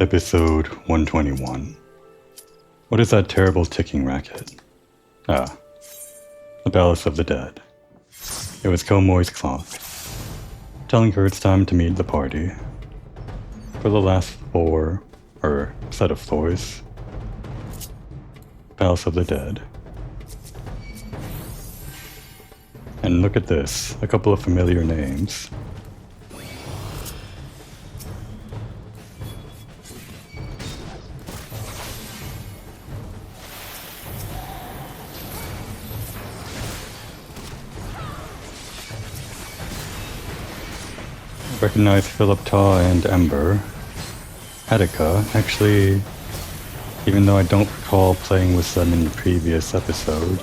Episode 121. What is that terrible ticking racket? Ah, the Palace of the Dead. It was Kilmoy's clock, telling her it's time to meet the party. For the last set of floors. Palace of the Dead. And look at this, a couple of familiar names. Recognize Philip Taw and Ember. Edda, actually, even though I don't recall playing with them in the previous episode,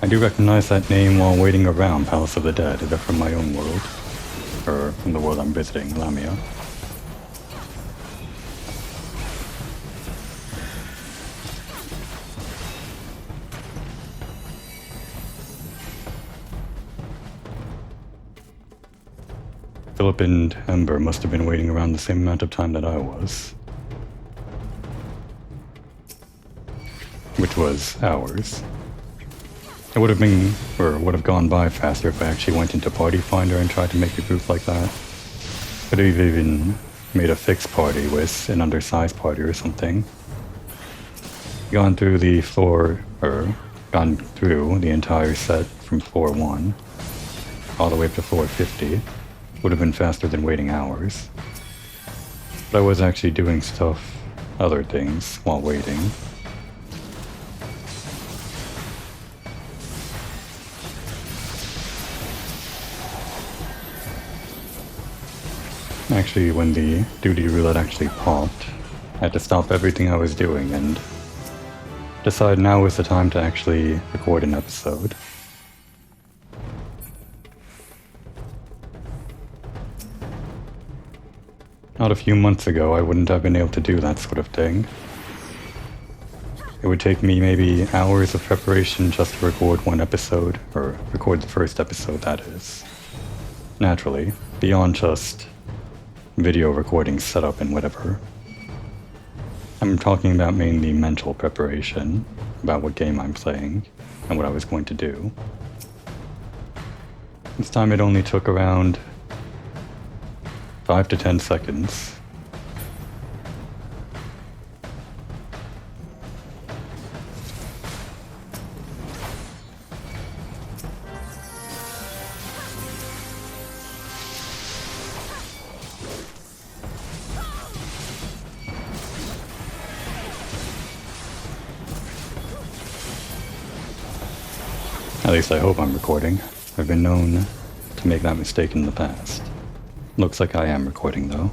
I do recognize that name while waiting around Palace of the Dead, either from my own world, or from the world I'm visiting, Lamia. Philip and Ember must have been waiting around the same amount of time that I was. Which was hours. It would have been, or would have gone by faster if I actually went into Party Finder and tried to make a group like that. Could have even made a fixed party with an undersized party or something. Gone through the floor, or gone through the entire set from floor 1 all the way up to floor 50. Would have been faster than waiting hours. But I was actually doing other things while waiting. Actually, when the duty roulette actually popped, I had to stop everything I was doing and decide now was the time to actually record an episode. Not a few months ago, I wouldn't have been able to do that sort of thing. It would take me maybe hours of preparation just to record one episode, or record the first episode, that is. Naturally, beyond just video recording setup and whatever. I'm talking about mainly mental preparation, about what game I'm playing, and what I was going to do. This time it only took around 5 to 10 seconds. At least I hope I'm recording. I've been known to make that mistake in the past. Looks like I am recording, though.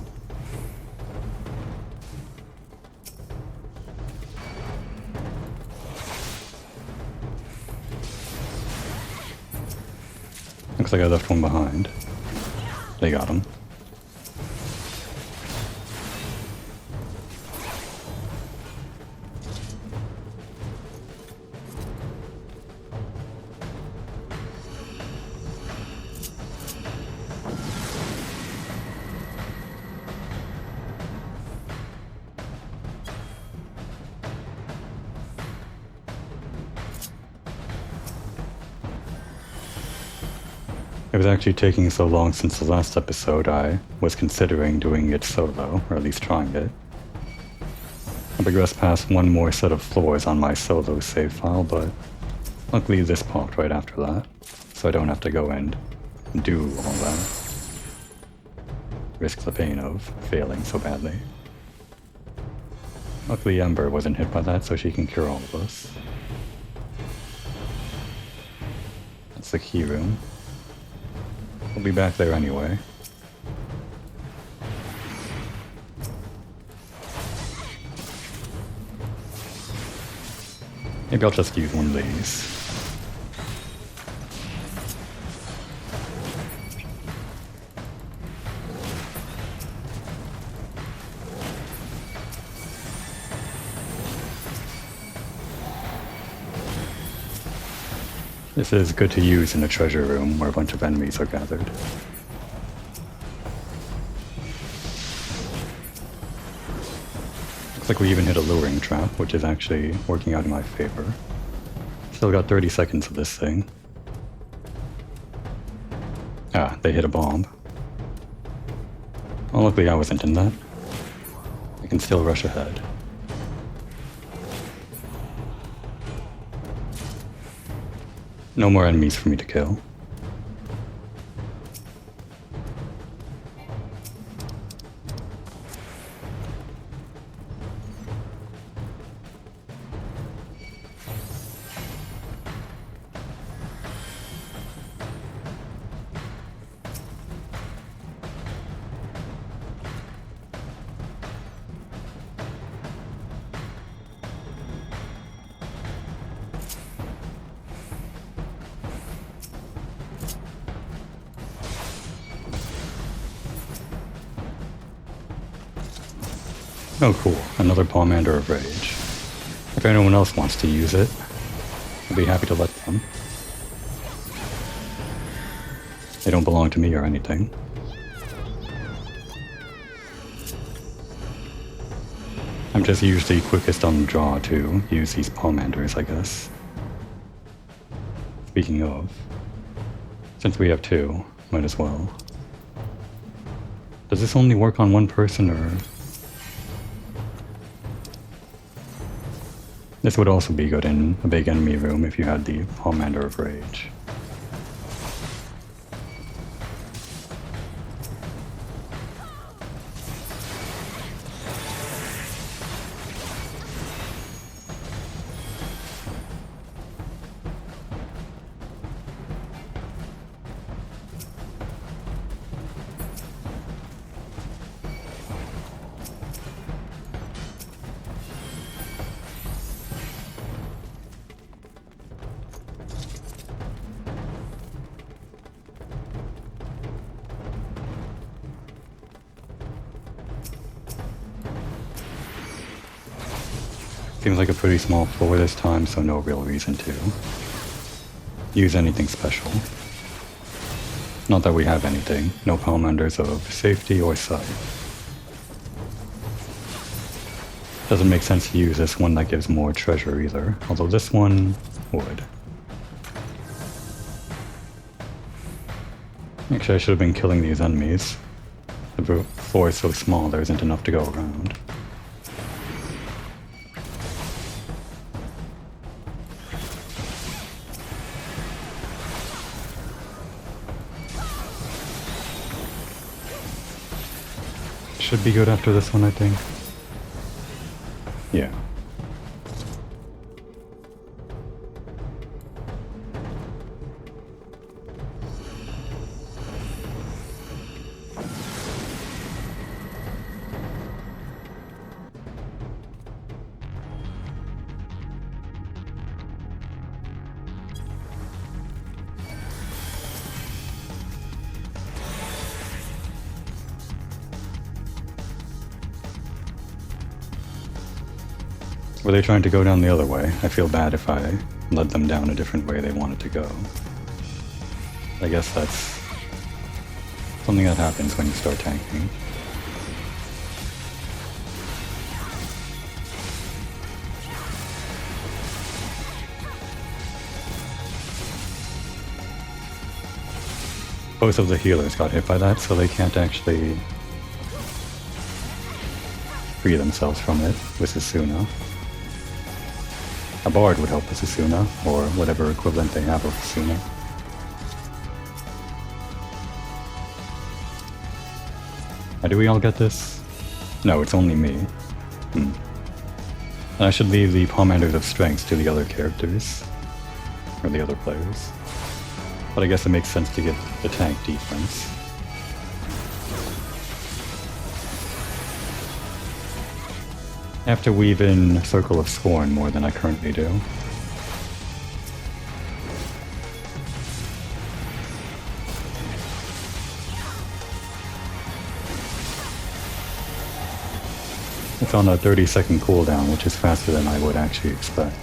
Looks like I left one behind. They got him. It was actually taking so long since the last episode I was considering doing it solo, or at least trying it. I progressed past one more set of floors on my solo save file, but luckily this popped right after that, so I don't have to go and do all that. Risk the pain of failing so badly. Luckily Ember wasn't hit by that, so she can cure all of us. That's the key room. We'll be back there anyway. Maybe I'll just use one of these. This is good to use in a treasure room where a bunch of enemies are gathered. Looks like we even hit a luring trap, which is actually working out in my favor. Still got 30 seconds of this thing. Ah, they hit a bomb. Well, luckily I wasn't in that. I can still rush ahead. No more enemies for me to kill. Oh cool, another Pomander of Rage. If anyone else wants to use it, I'd be happy to let them. They don't belong to me or anything. I'm just usually quickest on the draw to use these Pomanders, I guess. Speaking of, since we have two, might as well. Does this only work on one person, or...? This would also be good in a big enemy room if you had the Pomander of Rage. Seems like a pretty small floor this time, so no real reason to use anything special. Not that we have anything. No Pomanders of safety or sight. Doesn't make sense to use this one that gives more treasure either, although this one would. Actually, I should have been killing these enemies. The floor is so small there isn't enough to go around. Should be good after this one, I think. Yeah. Were they trying to go down the other way? I feel bad if I led them down a different way they wanted to go. I guess that's something that happens when you start tanking. Both of the healers got hit by that, so they can't actually free themselves from it with Susuna. A bard would help with Susuna, or whatever equivalent they have of Susuna. Do we all get this? No, it's only me. And I should leave the Pomanders of Strength to the other characters. Or the other players. But I guess it makes sense to get the tank defense. I have to weave in Circle of Scorn more than I currently do. It's on a 30-second cooldown, which is faster than I would actually expect.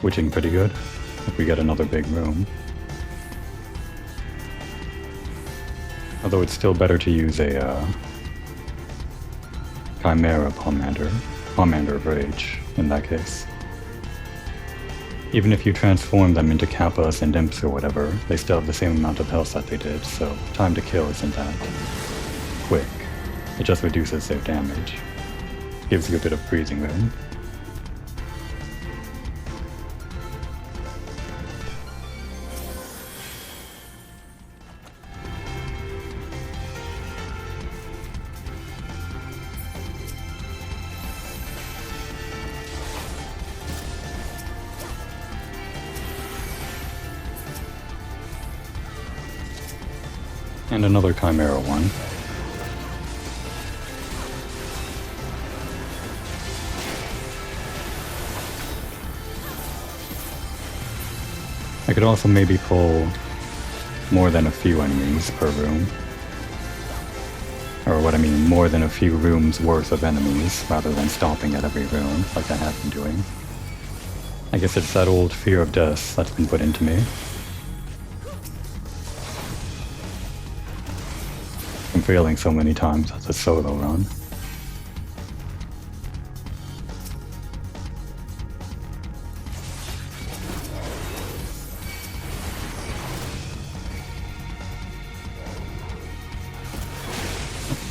Witching pretty good, if we get another big room. Although it's still better to use a Chimera Pomander of Rage in that case. Even if you transform them into Kappas and Imps or whatever, they still have the same amount of health that they did, so time to kill isn't that quick. It just reduces their damage. Gives you a bit of breathing room. And another Chimera one. I could also maybe pull more than a few enemies per room. Or what I mean, more than a few rooms worth of enemies, rather than stopping at every room, like I have been doing. I guess it's that old fear of death that's been put into me. I'm failing so many times as a solo run.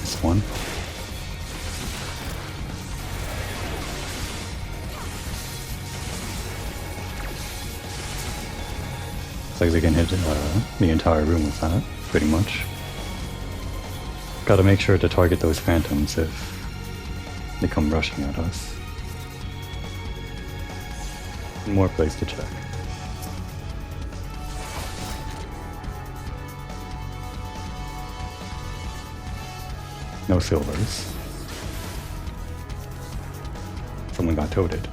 This one. Looks like they can hit the entire room with that, pretty much. Gotta make sure to target those phantoms if they come rushing at us. More place to check. No silvers. Someone got toted.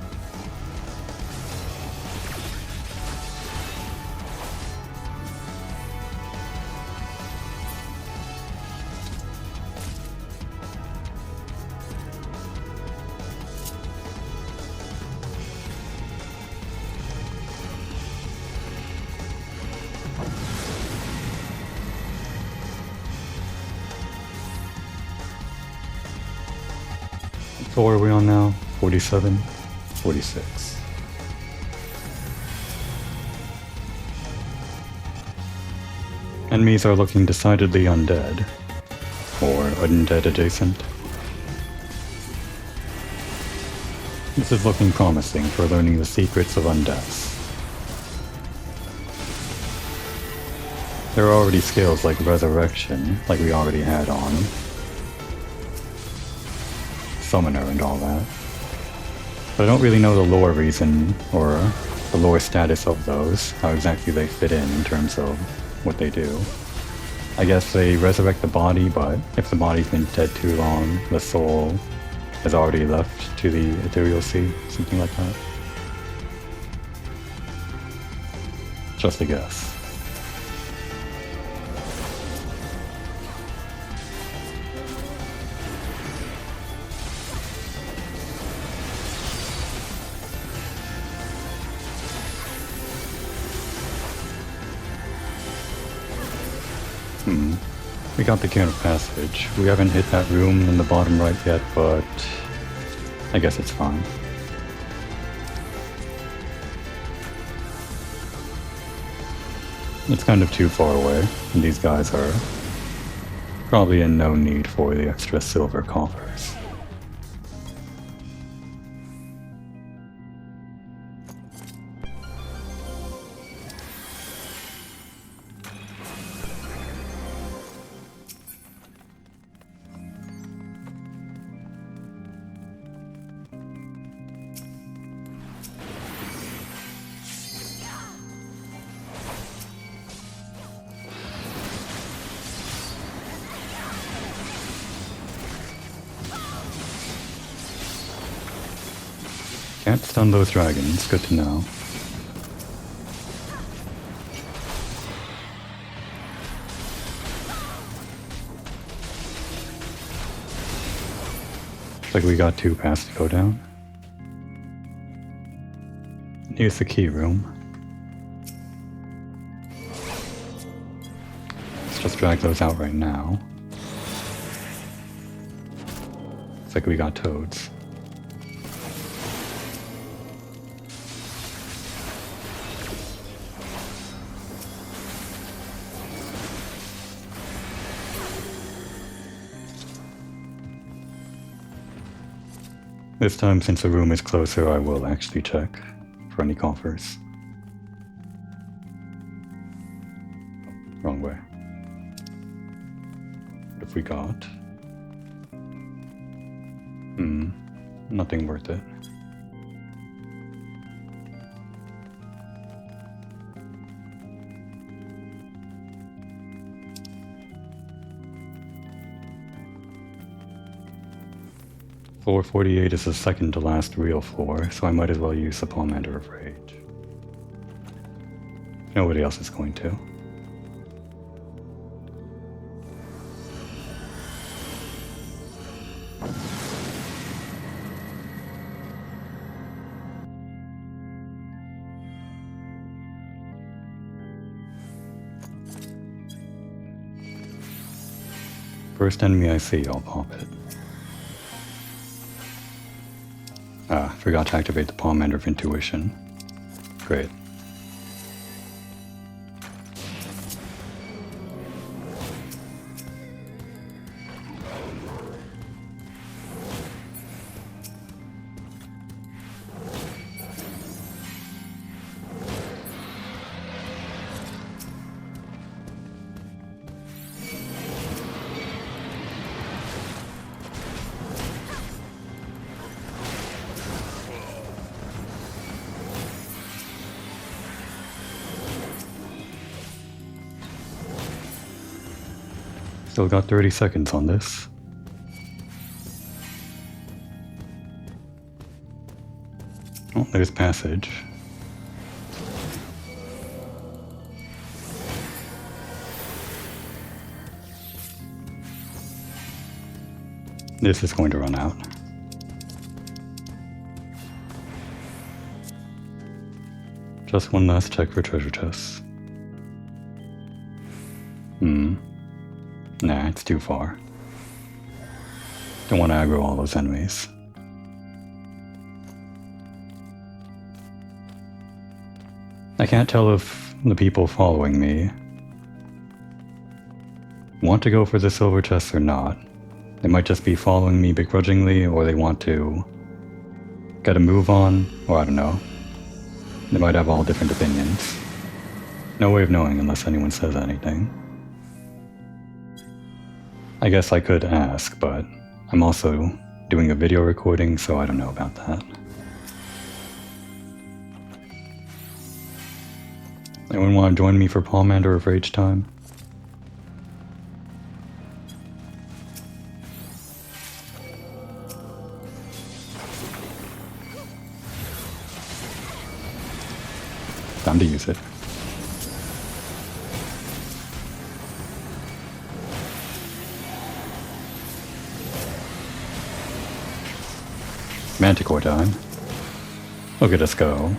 What floor are we on now? 47? 46. Enemies are looking decidedly undead. Or undead adjacent. This is looking promising for learning the secrets of undeaths. There are already skills like Resurrection, like we already had on Summoner and all that. But I don't really know the lore reason, or the lore status of those, how exactly they fit in terms of what they do. I guess they resurrect the body, but if the body's been dead too long, the soul has already left to the ethereal sea, something like that. Just a guess. We got the can of passage. We haven't hit that room in the bottom right yet, but I guess it's fine. It's kind of too far away, and these guys are probably in no need for the extra silver coffers. Can't stun those dragons, good to know. Looks like we got 2 paths to go down. And here's the key room. just drag those out right now. Looks like we got toads. This time, since the room is closer, I will actually check for any coffers. Wrong way. What have we got? Nothing worth it. Floor 48 is the second to last real floor, so I might as well use the Pomander of Rage. Nobody else is going to. First enemy I see, I'll pop it. Forgot to activate the Pomander of Intuition. Great. Still got 30 seconds on this. Oh, there's passage. This is going to run out. Just one last check for treasure chests. Nah, it's too far. Don't want to aggro all those enemies. I can't tell if the people following me want to go for the silver chest or not. They might just be following me begrudgingly, or they want to get a move on, or I don't know. They might have all different opinions. No way of knowing unless anyone says anything. I guess I could ask, but I'm also doing a video recording, so I don't know about that. Anyone want to join me for Pomander of Rage time? Time to use it. Manticore time. Look at us go.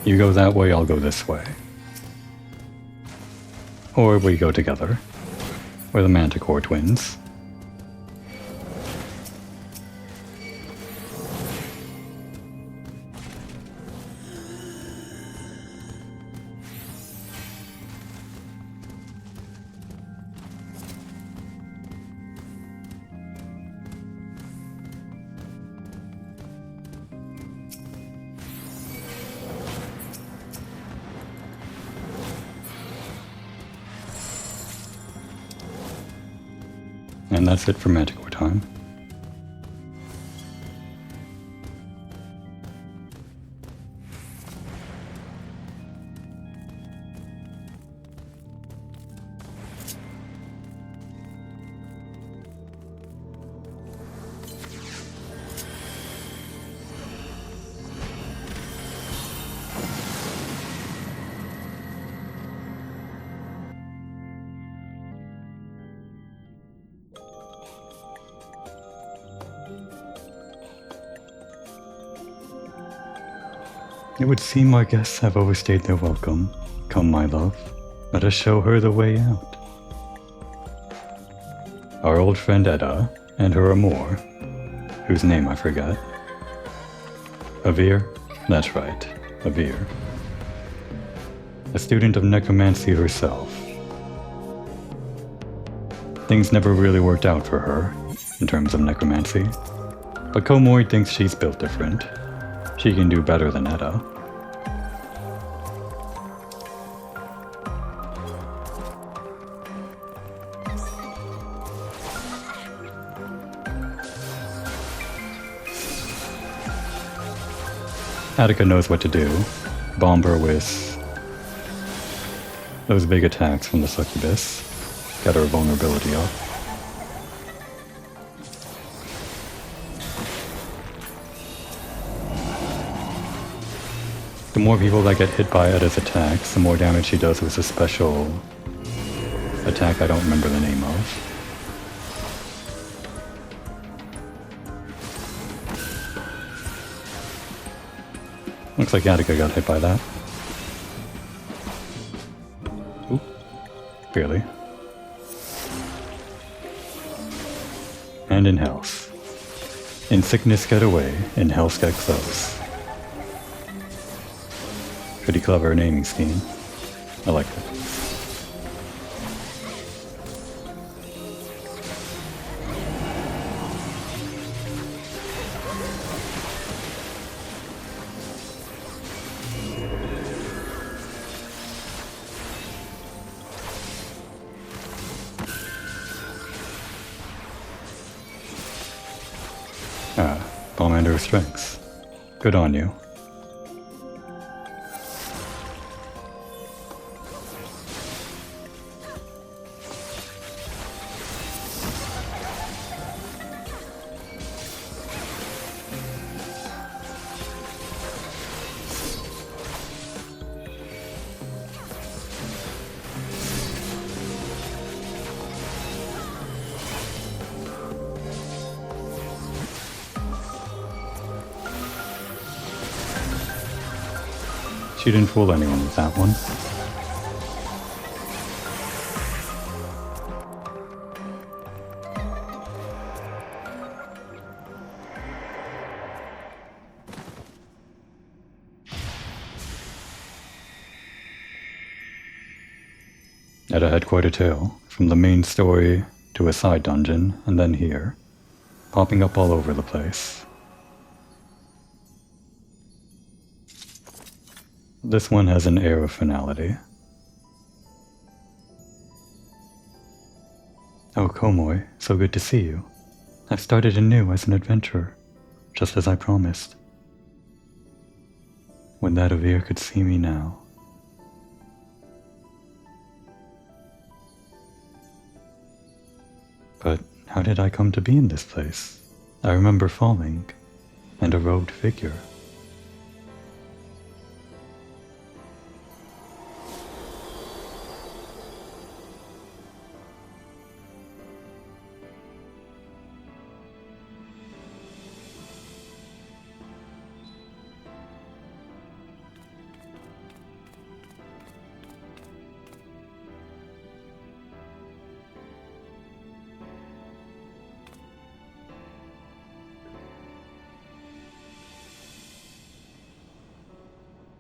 You go that way, I'll go this way. Or we go together. We're the Manticore twins. And that's it for Manticore time. It would seem our guests have overstayed their welcome. Come, my love, let us show her the way out. Our old friend Edda and her amour, whose name I forget. Avir? That's right, Avir. A student of necromancy herself. Things never really worked out for her, in terms of necromancy, but Komori thinks she's built different. She can do better than Edda. Attica knows what to do. Bomb her with those big attacks from the succubus. Get her vulnerability up. The more people that get hit by Edda's attacks, the more damage she does with a special attack I don't remember the name of. Looks like Attica got hit by that. Oop. Barely. And in health. In sickness get away, in health get close. Pretty clever naming scheme. I like it. Bomb under strengths. Good on you. She didn't fool anyone with that one. Edda had quite a tale, from the main story to a side dungeon, and then here, popping up all over the place. This one has an air of finality. Oh, Komori, so good to see you. I've started anew as an adventurer, just as I promised. When that Avir could see me now. But how did I come to be in this place? I remember falling, and a robed figure.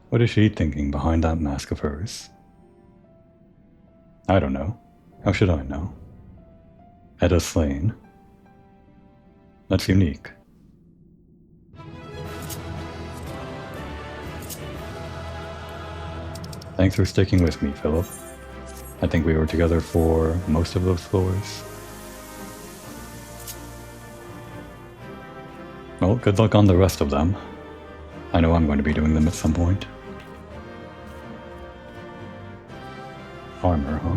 What is she thinking behind that mask of hers? I don't know. How should I know? Edda slain. That's unique. Thanks for sticking with me, Philip. I think we were together for most of those floors. Well, good luck on the rest of them. I know I'm going to be doing them at some point. Armor, huh?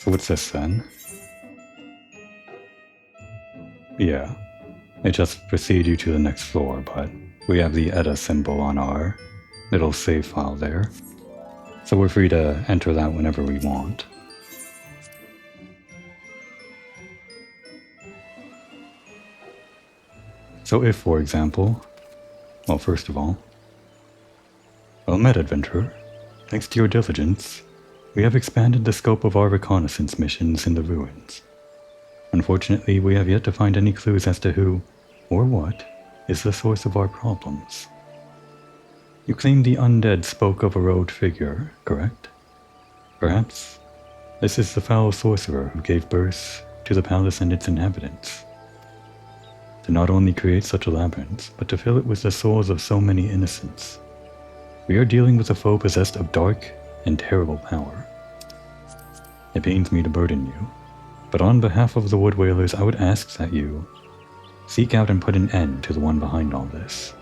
So what's this then? Yeah, it just proceeds you to the next floor, but we have the Edda symbol on our little save file there. So we're free to enter that whenever we want. So if, for example, well, first of all, well met, adventurer. Thanks to your diligence, we have expanded the scope of our reconnaissance missions in the ruins. Unfortunately, we have yet to find any clues as to who, or what, is the source of our problems. You claim the undead spoke of a robed figure, correct? Perhaps this is the foul sorcerer who gave birth to the palace and its inhabitants. To not only create such a labyrinth, but to fill it with the souls of so many innocents. We are dealing with a foe possessed of dark and terrible power. It pains me to burden you, but on behalf of the Wood Whalers, I would ask that you seek out and put an end to the one behind all this.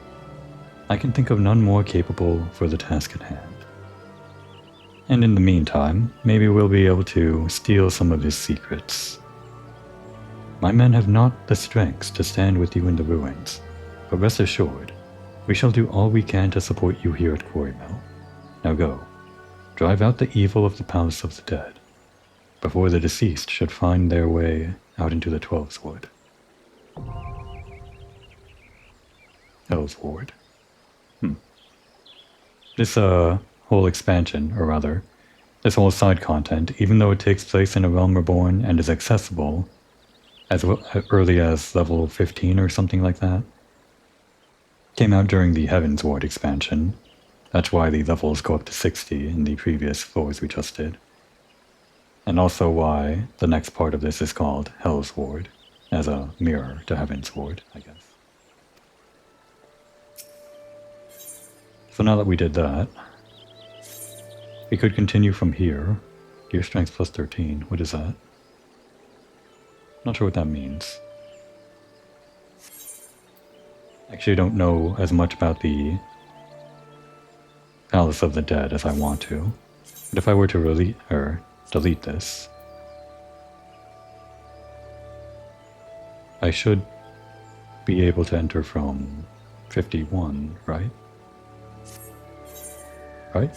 I can think of none more capable for the task at hand. And in the meantime, maybe we'll be able to steal some of his secrets. My men have not the strength to stand with you in the ruins, but rest assured, we shall do all we can to support you here at Quarrymill. Now go, drive out the evil of the Palace of the Dead, before the deceased should find their way out into the Twelves Wood. Hell's Ward. This whole expansion, or rather, this whole side content, even though it takes place in a realm reborn and is accessible as early as level 15 or something like that, came out during the Heaven's Ward expansion. That's why the levels go up to 60 in the previous floors we just did. And also why the next part of this is called Hell's Ward, as a mirror to Heaven's Ward, I guess. So now that we did that, we could continue from here. Gear strength plus 13, what is that? Not sure what that means. Actually, I don't know as much about the Palace of the Dead as I want to. But if I were to delete this, I should be able to enter from 51, right? Right?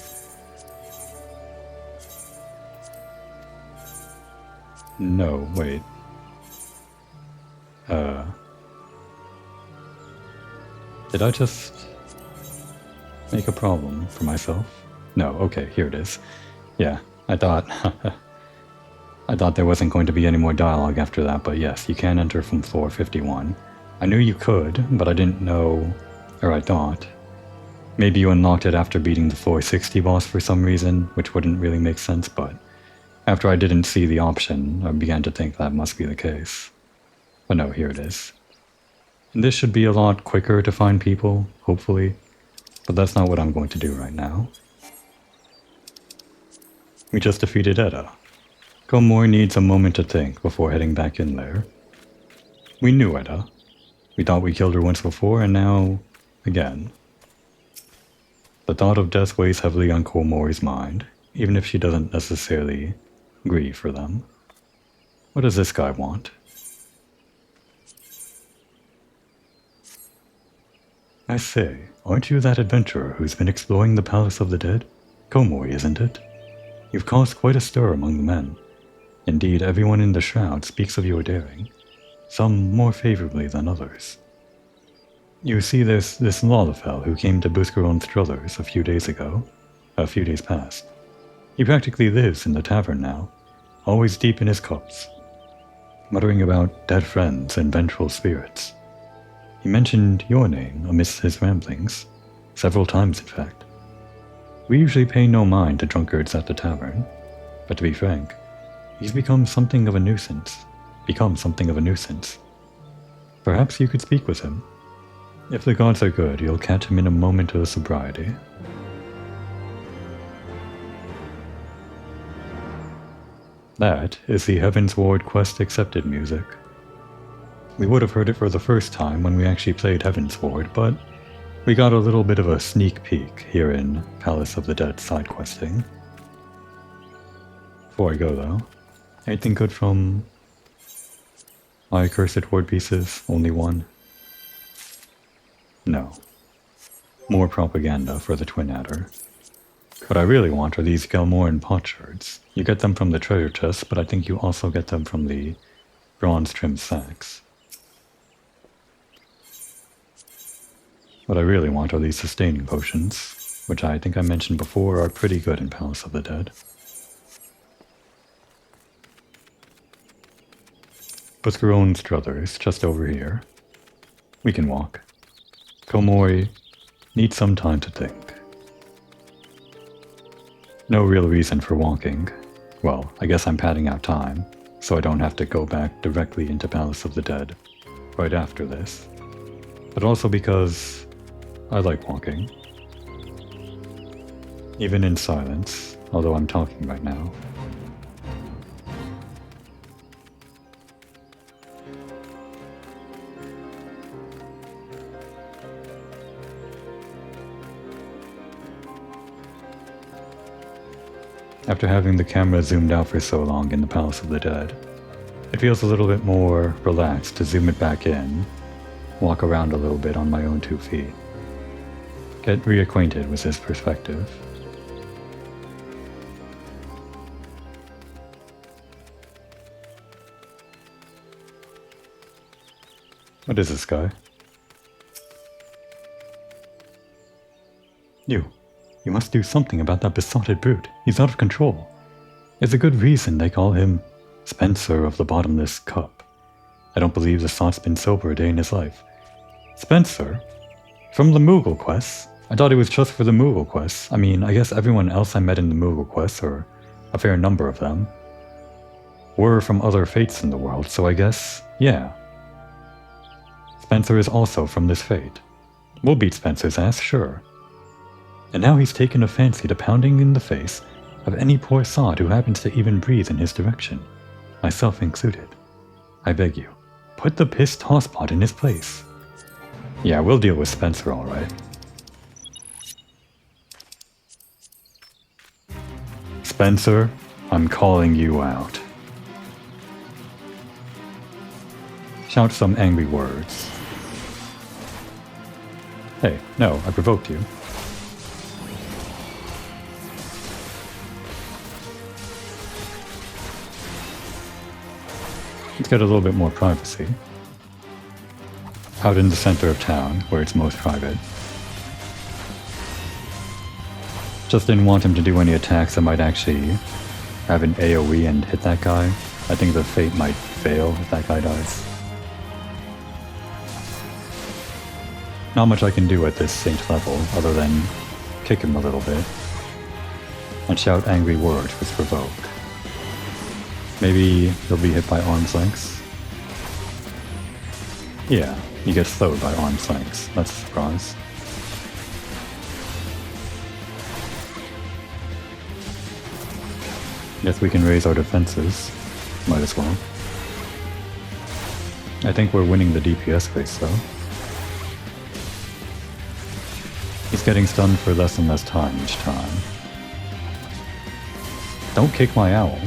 No, wait. Did I just make a problem for myself? No, okay, here it is. Yeah, I thought there wasn't going to be any more dialogue after that, but yes, you can enter from floor 51. I knew you could, but I didn't know, or I thought. Maybe you unlocked it after beating the floor 60 boss for some reason, which wouldn't really make sense, but after I didn't see the option, I began to think that must be the case. But no, here it is. And this should be a lot quicker to find people, hopefully, but that's not what I'm going to do right now. We just defeated Edda. Komori needs a moment to think before heading back in there. We knew Edda. We thought we killed her once before, and now, again. The thought of death weighs heavily on Komori's mind, even if she doesn't necessarily grieve for them. What does this guy want? I say, aren't you that adventurer who's been exploring the Palace of the Dead? Komori, isn't it? You've caused quite a stir among the men. Indeed, everyone in the Shroud speaks of your daring, some more favorably than others. You see, this Lalafell who came to Buscaron Struthers a few days past. He practically lives in the tavern now, always deep in his cups, muttering about dead friends and vengeful spirits. He mentioned your name amidst his ramblings, several times in fact. We usually pay no mind to drunkards at the tavern, but to be frank, he's become something of a nuisance. Perhaps you could speak with him. If the gods are good, you'll catch him in a moment of sobriety. That is the Heaven's Ward quest accepted music. We would have heard it for the first time when we actually played Heaven's Ward, but we got a little bit of a sneak peek here in Palace of the Dead side questing. Before I go though, Anything good from my cursed word pieces? Only one? No. More propaganda for the Twin Adder. What I really want are these Galmoran potsherds. You get them from the treasure chest, but I think you also get them from the bronze trimmed sacks. What I really want are these sustaining potions, which I think I mentioned before are pretty good in Palace of the Dead. Buscaron Struthers, just over here. We can walk. Komori needs some time to think. No real reason for walking. Well, I guess I'm padding out time, so I don't have to go back directly into Palace of the Dead right after this. But also because I like walking. Even in silence, although I'm talking right now. After having the camera zoomed out for so long in the Palace of the Dead, it feels a little bit more relaxed to zoom it back in, walk around a little bit on my own 2 feet, get reacquainted with this perspective. What is this guy? You must do something about that besotted brute. He's out of control. It's a good reason they call him Spencer of the Bottomless Cup. I don't believe the sot's been sober a day in his life. Spencer? From the Moogle quests? I thought it was just for the Moogle quests. I mean, I guess everyone else I met in the Moogle quests, or a fair number of them, were from other fates in the world, so I guess, yeah. Spencer is also from this fate. We'll beat Spencer's ass, sure. And now he's taken a fancy to pounding in the face of any poor sod who happens to even breathe in his direction, myself included. I beg you, put the pissed tosspot in his place. Yeah, we'll deal with Spencer alright. Spencer, I'm calling you out. Shout some angry words. Hey, no, I provoked you. Let's get a little bit more privacy. Out in the center of town, where it's most private. Just didn't want him to do any attacks that might actually have an AoE and hit that guy. I think the fate might fail if that guy dies. Not much I can do at this saint level, other than kick him a little bit. And shout angry words with provoke. Maybe he'll be hit by arm's lengths. Yeah, he gets slowed by arm's lengths. That's a surprise. Guess we can raise our defenses. Might as well. I think we're winning the DPS race though. He's getting stunned for less and less time each time. Don't kick my owl.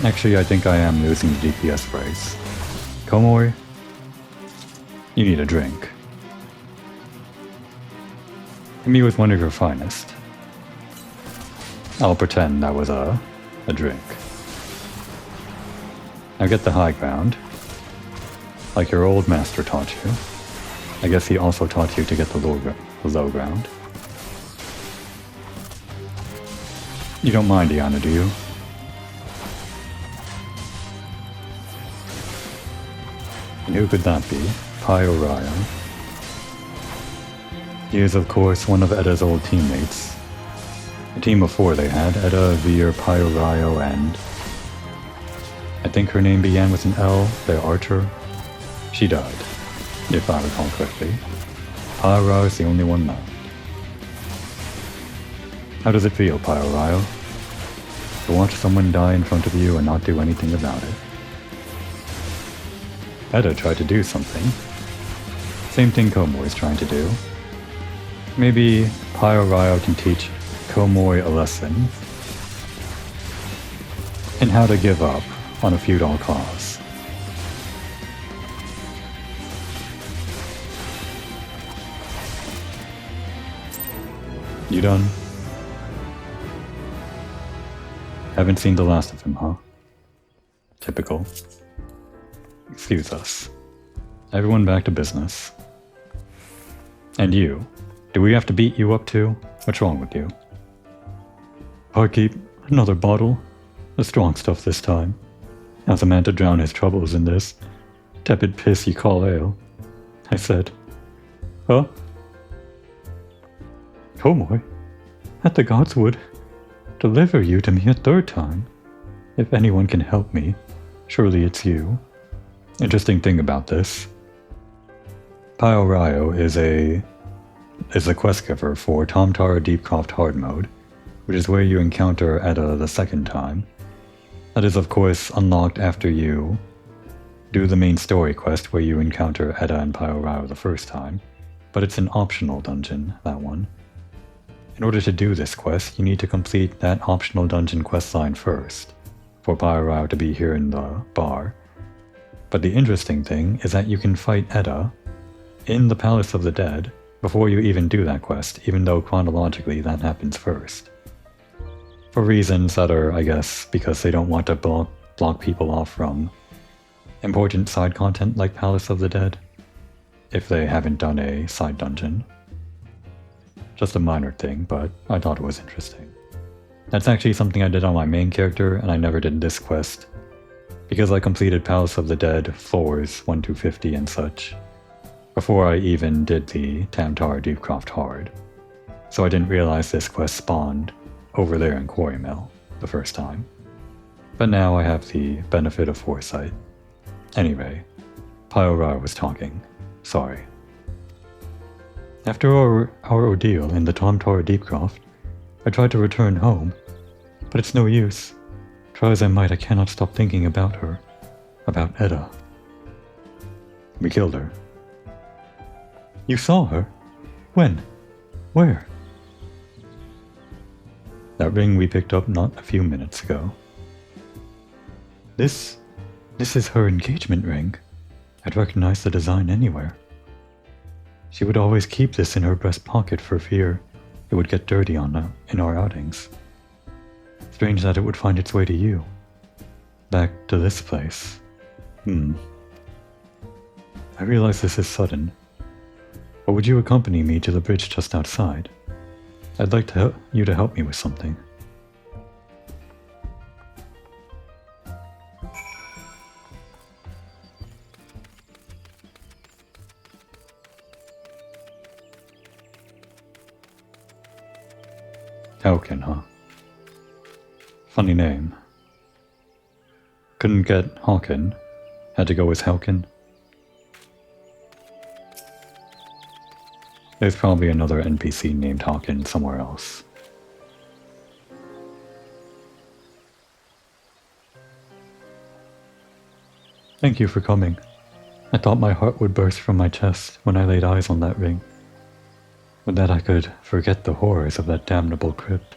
Actually, I think I am losing the DPS race. Komori, you need a drink. Hit me with one of your finest. I'll pretend that was a drink. Now get the high ground. Like your old master taught you. I guess he also taught you to get the low ground. You don't mind, Iana, do you? And who could that be? Pio Ryo. He is, of course, one of Edda's old teammates. A team of 4 they had, Edda, Veer, Pio Ryo, and... I think her name began with an L, their archer. She died, if I recall correctly. Pio Ryo is the only one left. How does it feel, Pio Ryo? to watch someone die in front of you and not do anything about it. Edda tried to do something. Same thing Komoi's trying to do. Maybe Pyro can teach Komoi a lesson in how to give up on a feudal cause. You done? Haven't seen the last of him, huh? Typical. Excuse us. Everyone back to business. And you? Do we have to beat you up too? What's wrong with you? Barkeep, another bottle. The strong stuff this time. How's a man to drown his troubles in this tepid piss you call ale? I said. Huh? Komoi, that the gods would deliver you to me a third time. If anyone can help me, surely it's you. Interesting thing about this. Pio is a quest giver for Tomtara Deepcroft Hard Mode, which is where you encounter Edda the second time. That is of course unlocked after you do the main story quest where you encounter Edda and Pio the first time, but it's an optional dungeon, that one. In order to do this quest, you need to complete that optional dungeon quest line first, for Pio to be here in the bar. But the interesting thing is that you can fight Edda in the Palace of the Dead before you even do that quest, even though chronologically that happens first. For reasons that are, I guess, because they don't want to block people off from important side content like Palace of the Dead, if they haven't done a side dungeon. Just a minor thing, but I thought it was interesting. That's actually something I did on my main character, and I never did this quest, because I completed Palace of the Dead floors 1 to 50 and such, before I even did the Tamtar Deepcroft Hard, so I didn't realize this quest spawned over there in Quarry Mill the first time. But now I have the benefit of foresight. Anyway, Pio was talking. Sorry. After our ordeal in the Tomtar Deepcroft, I tried to return home, but it's no use. Try as I might, I cannot stop thinking about her. About Edda. We killed her. You saw her? When? Where? That ring we picked up not a few minutes ago. This is her engagement ring. I'd recognize the design anywhere. She would always keep this in her breast pocket for fear it would get dirty in our outings. Strange that it would find its way to you. Back to this place. I realize this is sudden, but would you accompany me to the bridge just outside? I'd like you to help me with something. Helkin, huh? Funny name. Couldn't get Hawken. Had to go as Helkin. There's probably another NPC named Hawken somewhere else. Thank you for coming. I thought my heart would burst from my chest when I laid eyes on that ring. With that I could forget the horrors of that damnable crypt.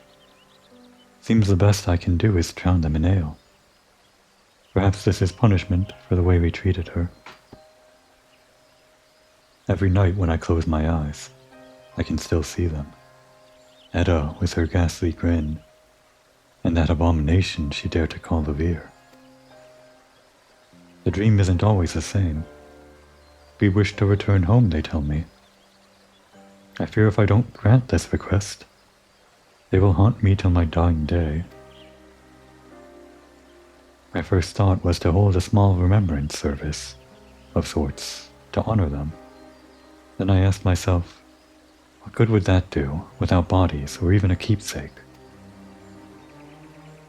Seems the best I can do is drown them in ale. Perhaps this is punishment for the way we treated her. Every night when I close my eyes, I can still see them. Edda with her ghastly grin, and that abomination she dared to call Levere. The dream isn't always the same. We wish to return home, they tell me. I fear if I don't grant this request, they will haunt me till my dying day. My first thought was to hold a small remembrance service, of sorts, to honor them. Then I asked myself, what good would that do without bodies or even a keepsake?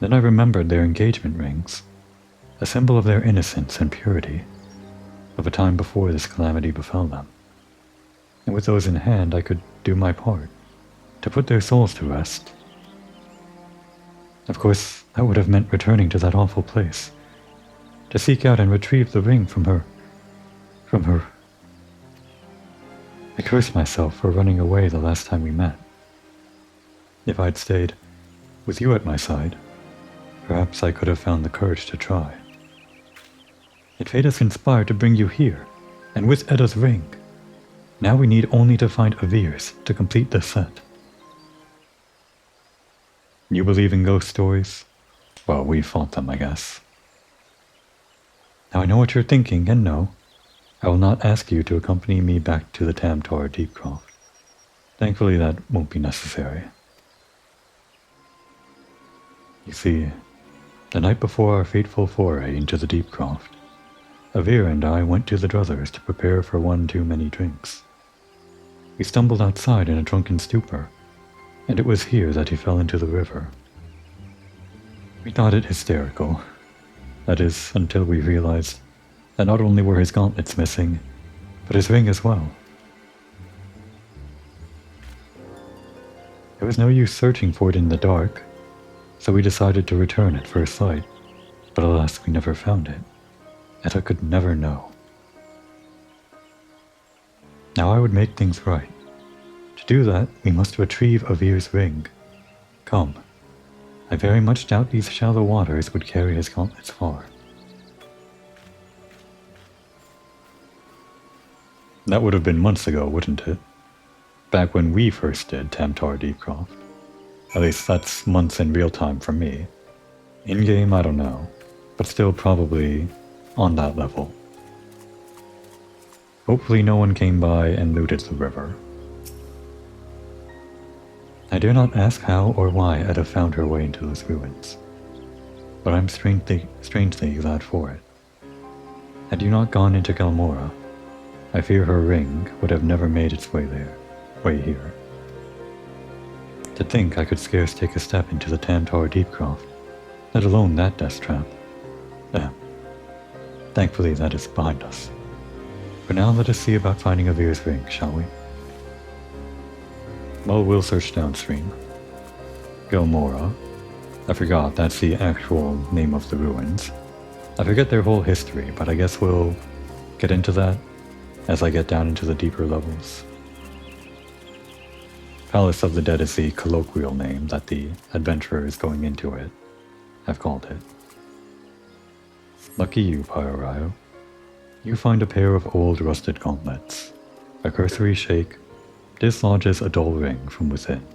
Then I remembered their engagement rings, a symbol of their innocence and purity, of a time before this calamity befell them. And with those in hand I could do my part, to put their souls to rest. Of course, that would have meant returning to that awful place, to seek out and retrieve the ring from her. I cursed myself for running away the last time we met. If I'd stayed with you at my side, perhaps I could have found the courage to try. Yet fate has conspired to bring you here, and with Edda's ring. Now we need only to find Avir's to complete the set. You believe in ghost stories? Well, we fought them, I guess. Now I know what you're thinking, and no, I will not ask you to accompany me back to the Tamtar Deepcroft. Thankfully, that won't be necessary. You see, the night before our fateful foray into the Deepcroft, Avir and I went to the Druthers to prepare for one too many drinks. We stumbled outside in a drunken stupor, and it was here that he fell into the river. We thought it hysterical. That is, until we realized that not only were his gauntlets missing, but his ring as well. There was no use searching for it in the dark, so we decided to return at first sight, but alas, we never found it. Edda could never know. Now I would make things right. To do that, we must retrieve Avir's ring. Come. I very much doubt these shallow waters would carry his gauntlets far. That would have been months ago, wouldn't it? Back when we first did Tamtar Deepcroft. At least that's months in real time for me. In-game, I don't know, but still probably on that level. Hopefully no one came by and looted the river. I dare not ask how or why Edda found her way into those ruins, but I'm strangely glad for it. Had you not gone into Galmora, I fear her ring would have never made its way here. To think I could scarce take a step into the Tamtar Deepcroft, let alone that death trap. Thankfully that is behind us. For now, let us see about finding Avir's ring, shall we? Well, we'll search downstream. Galmora. I forgot, that's the actual name of the ruins. I forget their whole history, but I guess we'll get into that as I get down into the deeper levels. Palace of the Dead is the colloquial name that the adventurers going into it have called it. Lucky you, Pyrorio. You find a pair of old rusted gauntlets. A cursory shake dislodges a dull ring from within.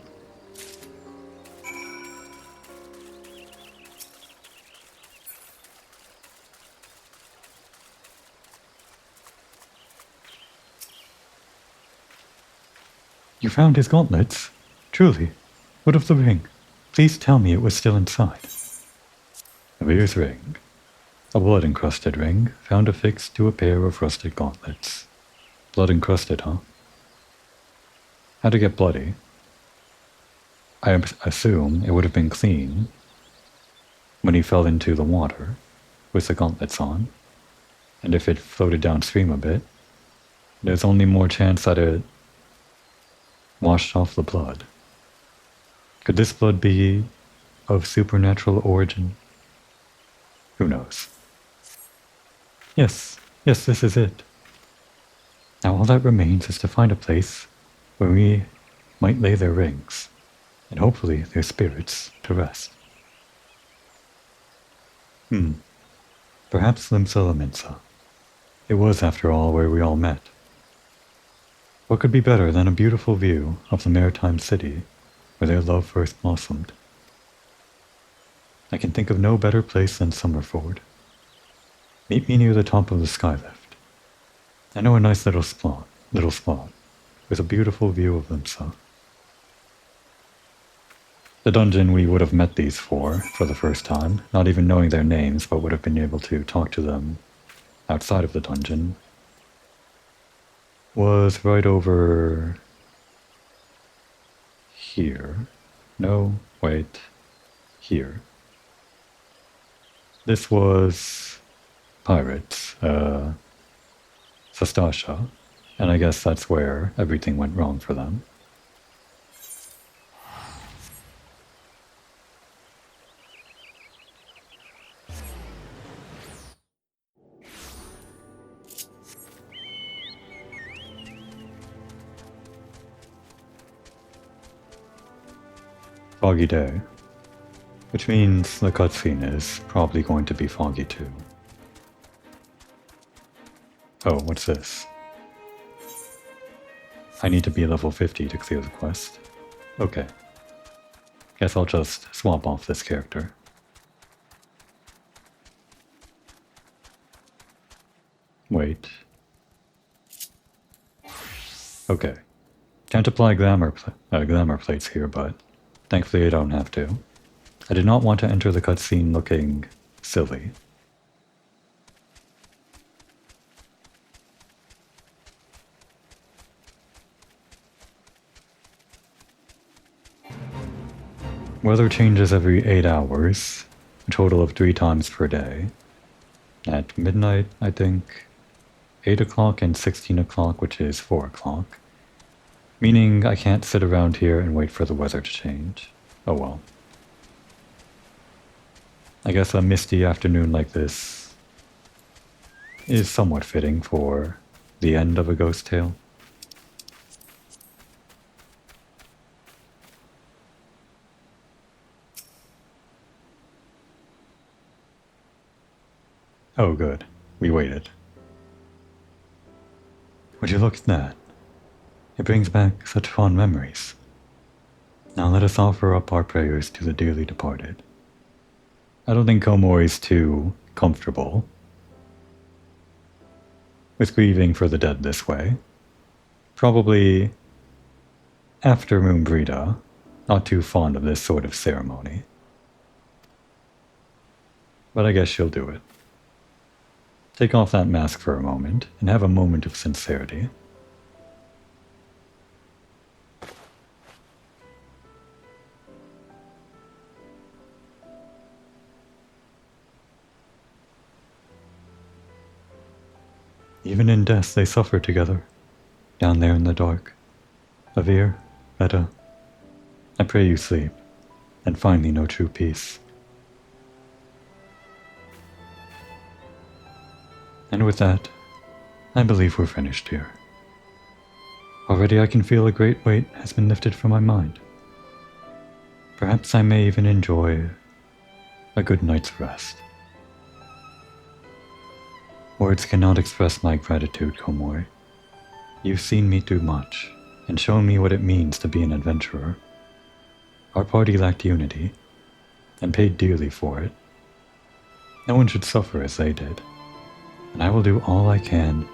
You found his gauntlets? Truly? What of the ring? Please tell me it was still inside. Avir's ring. A blood-encrusted ring found affixed to a pair of rusted gauntlets. Blood-encrusted, huh? How'd it get bloody? I assume it would have been clean when he fell into the water with the gauntlets on, and if it floated downstream a bit, there's only more chance that it washed off the blood. Could this blood be of supernatural origin? Who knows? Yes, this is it. Now all that remains is to find a place where we might lay their rings, and hopefully their spirits to rest. Perhaps Limsa Laminsa. It was, after all, where we all met. What could be better than a beautiful view of the maritime city where their love first blossomed? I can think of no better place than Summerford. Meet me near the top of the skylift. I know a nice little spot with a beautiful view of Limsa. The dungeon we would have met these for the first time, not even knowing their names, but would have been able to talk to them outside of the dungeon, was right over here. No, wait, here. This was Pirates, Sastasha, and I guess that's where everything went wrong for them. Foggy day. Which means the cutscene is probably going to be foggy too. Oh, what's this? I need to be level 50 to clear the quest. Okay. Guess I'll just swap off this character. Wait. Okay. Can't apply glamour plates here, but thankfully I don't have to. I did not want to enter the cutscene looking silly. Weather changes every 8 hours, a total of 3 times per day. At midnight, I think, 8 o'clock and 16 o'clock, which is 4 o'clock. Meaning I can't sit around here and wait for the weather to change. Oh well. I guess a misty afternoon like this is somewhat fitting for the end of a ghost tale. Oh good, we waited. Would you look at that? It brings back such fond memories. Now let us offer up our prayers to the dearly departed. I don't think Komori is too comfortable with grieving for the dead this way. Probably after Moonbrita, not too fond of this sort of ceremony. But I guess she'll do it. Take off that mask for a moment and have a moment of sincerity. Even in death they suffer together, down there in the dark. Avir, Edda, I pray you sleep, and finally know true peace. And with that, I believe we're finished here. Already I can feel a great weight has been lifted from my mind. Perhaps I may even enjoy a good night's rest. Words cannot express my gratitude, Komori. You've seen me do much, and shown me what it means to be an adventurer. Our party lacked unity, and paid dearly for it. No one should suffer as they did, and I will do all I can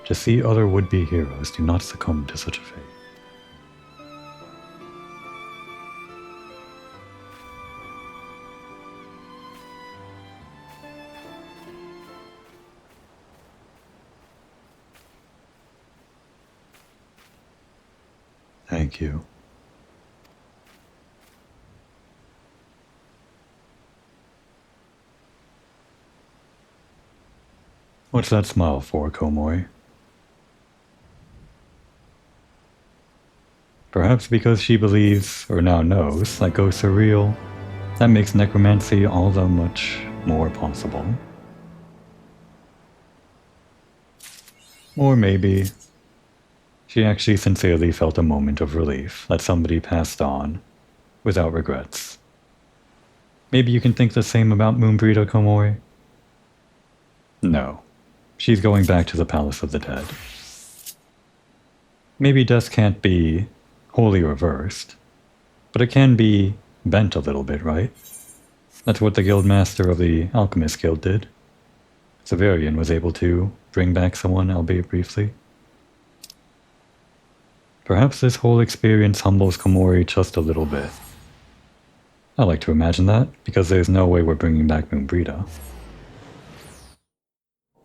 to see other would-be heroes do not succumb to such a fate. Thank you. What's that smile for, Komori? Perhaps because she believes, or now knows, that ghosts are real. That makes necromancy all that much more possible. Or maybe she actually sincerely felt a moment of relief that somebody passed on without regrets. Maybe you can think the same about Moonbrita, Komori? No. She's going back to the Palace of the Dead. Maybe death can't be wholly reversed, but it can be bent a little bit, right? That's what the Guildmaster of the Alchemist Guild did. Severian was able to bring back someone, albeit briefly. Perhaps this whole experience humbles Komori just a little bit. I like to imagine that, because there's no way we're bringing back Moonbrita.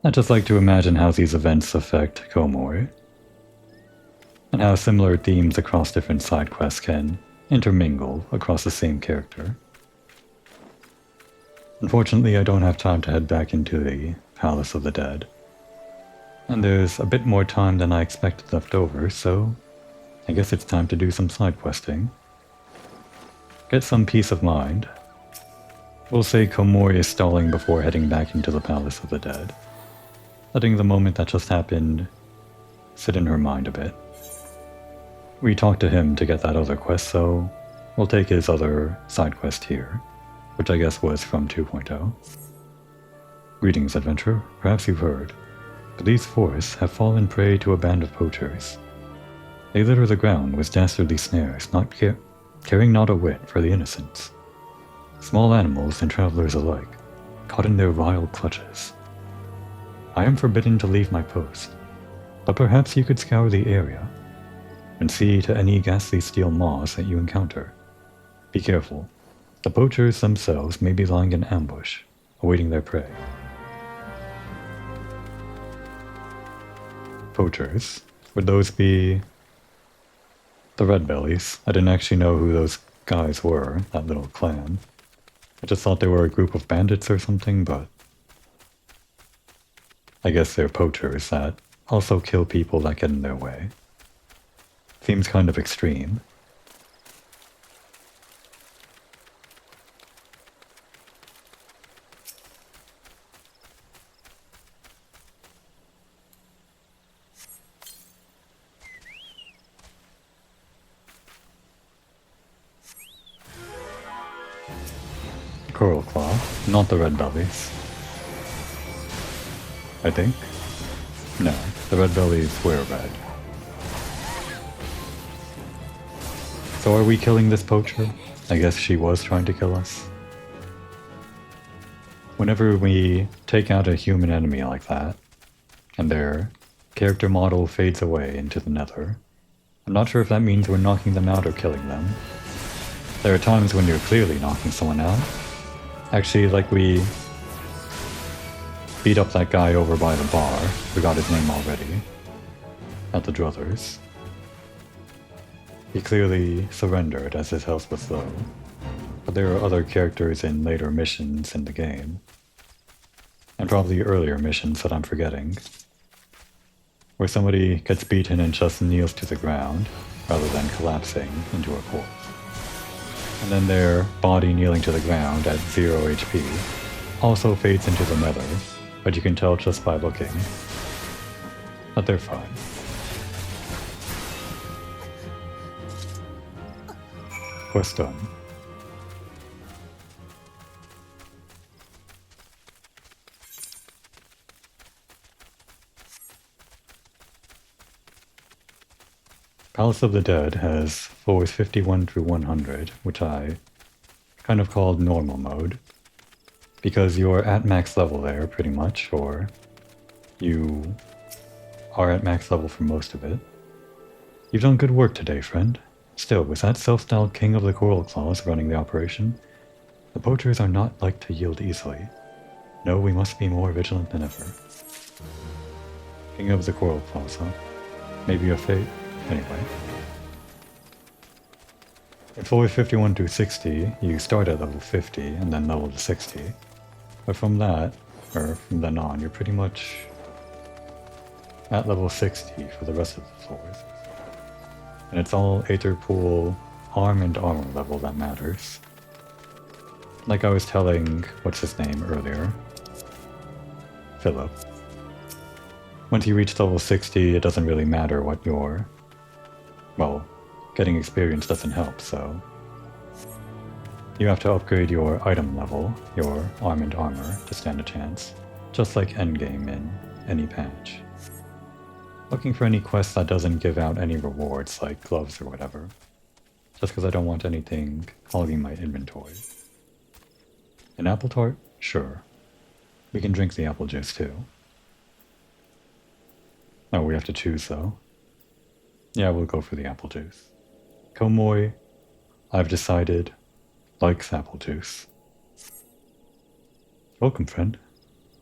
I just like to imagine how these events affect Komori, and how similar themes across different side quests can intermingle across the same character. Unfortunately, I don't have time to head back into the Palace of the Dead, and there's a bit more time than I expected left over, so I guess it's time to do some side questing. Get some peace of mind. We'll say Komori is stalling before heading back into the Palace of the Dead, letting the moment that just happened sit in her mind a bit. We talked to him to get that other quest, so we'll take his other side quest here, which I guess was from 2.0. Greetings, adventurer. Perhaps you've heard, but these forests have fallen prey to a band of poachers. They litter the ground with dastardly snares, caring not a whit for the innocents. Small animals and travelers alike, caught in their vile clutches. I am forbidden to leave my post, but perhaps you could scour the area and see to any ghastly steel maws that you encounter. Be careful. The poachers themselves may be lying in ambush, awaiting their prey. Poachers? Would those be the red bellies? I didn't actually know who those guys were, that little clan. I just thought they were a group of bandits or something, but I guess they're poachers that also kill people that get in their way. Seems kind of extreme. Coral Claw, not the red bellies. I think? No, the red bellies were red. So are we killing this poacher? I guess she was trying to kill us. Whenever we take out a human enemy like that, and their character model fades away into the nether, I'm not sure if that means we're knocking them out or killing them. There are times when you're clearly knocking someone out. Actually, like we beat up that guy over by the bar, forgot his name already, at the Druthers. He clearly surrendered as his health was low, but there are other characters in later missions in the game, and probably earlier missions that I'm forgetting, where somebody gets beaten and just kneels to the ground, rather than collapsing into a corpse. And then their body kneeling to the ground at 0 HP also fades into the nether, but you can tell just by looking that they're fine. Quest done. Palace of the Dead has floors 51 through 100, which I kind of called normal mode, because you're at max level there pretty much, or you are at max level for most of it. You've done good work today, friend. Still, with that self-styled king of the Coral Claws running the operation, the poachers are not like to yield easily. No, we must be more vigilant than ever. King of the Coral Claws, huh? Maybe a fate? Anyway. In floors 51 through 60, you start at level 50 and then level to 60. But from that, or from then on, you're pretty much at level 60 for the rest of the floors. And it's all Aether Pool arm and armor level that matters. Like I was telling, what's his name earlier? Philip. Once you reach level 60, it doesn't really matter what your... well, getting experience doesn't help, so... you have to upgrade your item level, your arm and armor, to stand a chance. Just like endgame in any patch. Looking for any quest that doesn't give out any rewards, like gloves or whatever. Just because I don't want anything hogging my inventory. An apple tart? Sure. We can drink the apple juice too. Oh, we have to choose though. Yeah, we'll go for the apple juice. Komoi, I've decided, likes apple juice. Welcome, friend.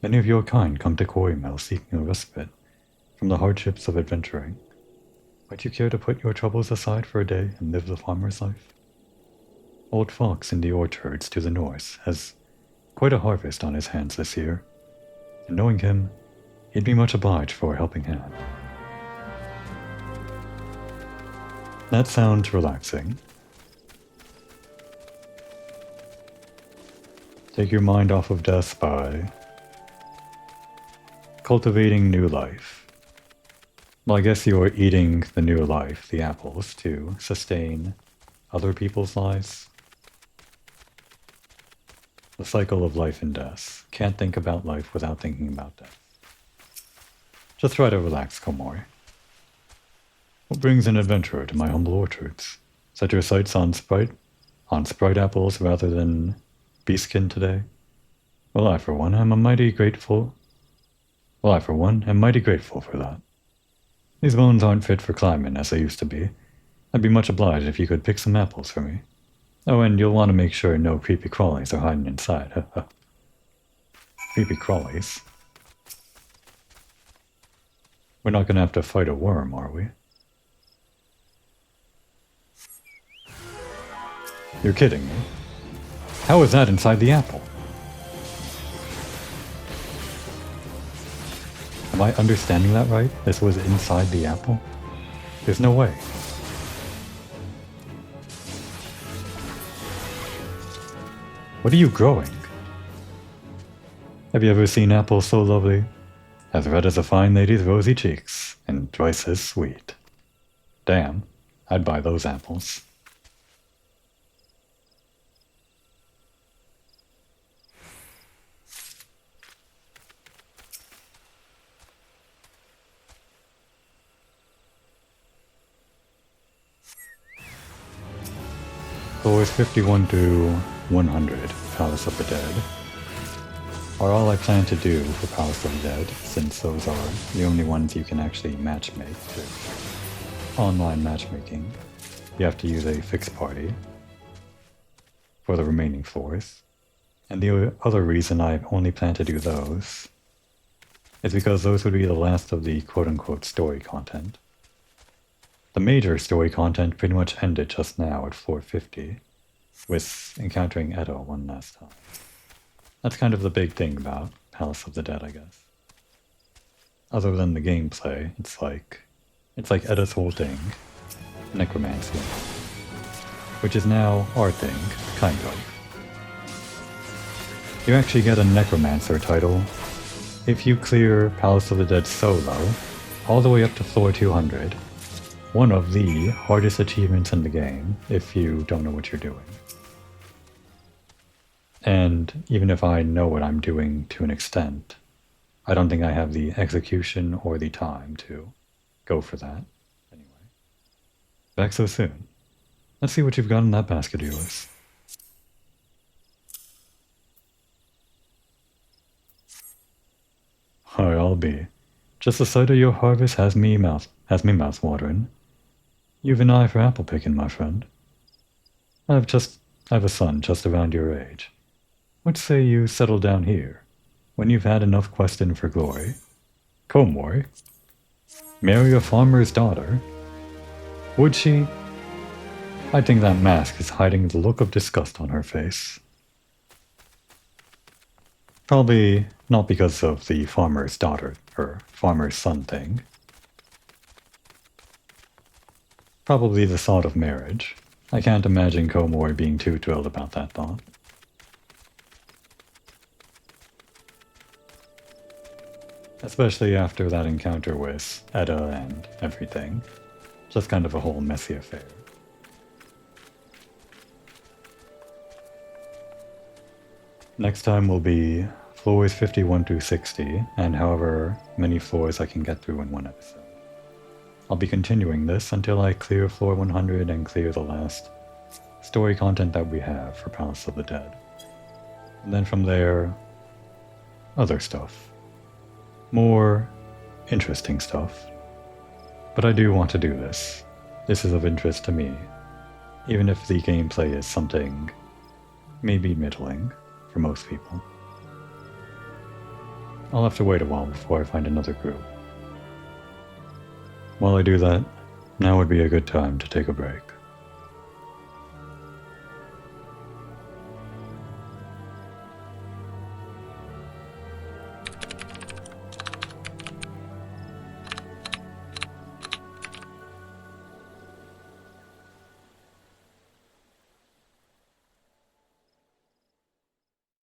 Many of your kind come to Quarry Mill seeking a respite from the hardships of adventuring. Might you care to put your troubles aside for a day and live the farmer's life? Old Fox in the orchards to the north has quite a harvest on his hands this year, and knowing him, he'd be much obliged for a helping hand. That sounds relaxing. Take your mind off of death by cultivating new life. Well, I guess you're eating the new life, the apples, to sustain other people's lives. The cycle of life and death. Can't think about life without thinking about death. Just try to relax, Komori. What brings an adventurer to my humble orchards? Set your sights on sprite apples rather than beastkin today? Well, I for one am mighty grateful for that. These bones aren't fit for climbing as they used to be. I'd be much obliged if you could pick some apples for me. Oh, and you'll want to make sure no creepy crawlies are hiding inside. Creepy crawlies? We're not gonna have to fight a worm, are we? You're kidding me. How is that inside the apple? Am I understanding that right? This was inside the apple? There's no way. What are you growing? Have you ever seen apples so lovely? As red as a fine lady's rosy cheeks, and twice as sweet. Damn, I'd buy those apples. Floors 51 to 100, Palace of the Dead, are all I plan to do for Palace of the Dead, since those are the only ones you can actually matchmake to. Online matchmaking, you have to use a fixed party for the remaining floors. And the other reason I only plan to do those is because those would be the last of the quote-unquote story content. The major story content pretty much ended just now at 450, with encountering Edda one last time. That's kind of the big thing about Palace of the Dead, I guess. Other than the gameplay, it's like Edda's whole thing, necromancy, which is now our thing, kind of. You actually get a necromancer title if you clear Palace of the Dead solo, all the way up to floor 200. One of the hardest achievements in the game, if you don't know what you're doing. And even if I know what I'm doing to an extent, I don't think I have the execution or the time to go for that. Anyway. Back so soon. Let's see what you've got in that basket of yours. Hi, I'll be. Just the sight of your harvest has me mouth watering. You've an eye for apple picking, my friend. I have a son just around your age. What say you settle down here, when you've had enough questing for glory? Komori? Marry a farmer's daughter? Would she? I think that mask is hiding the look of disgust on her face. Probably not because of the farmer's daughter, or farmer's son thing. Probably the thought of marriage. I can't imagine Komori being too thrilled about that thought. Especially after that encounter with Edda and everything. Just kind of a whole messy affair. Next time will be floors 51 to 60, and however many floors I can get through in one episode. I'll be continuing this until I clear floor 100 and clear the last story content that we have for Palace of the Dead. And then from there, other stuff. More interesting stuff. But I do want to do this. This is of interest to me, even if the gameplay is something maybe middling for most people. I'll have to wait a while before I find another group. While I do that, now would be a good time to take a break.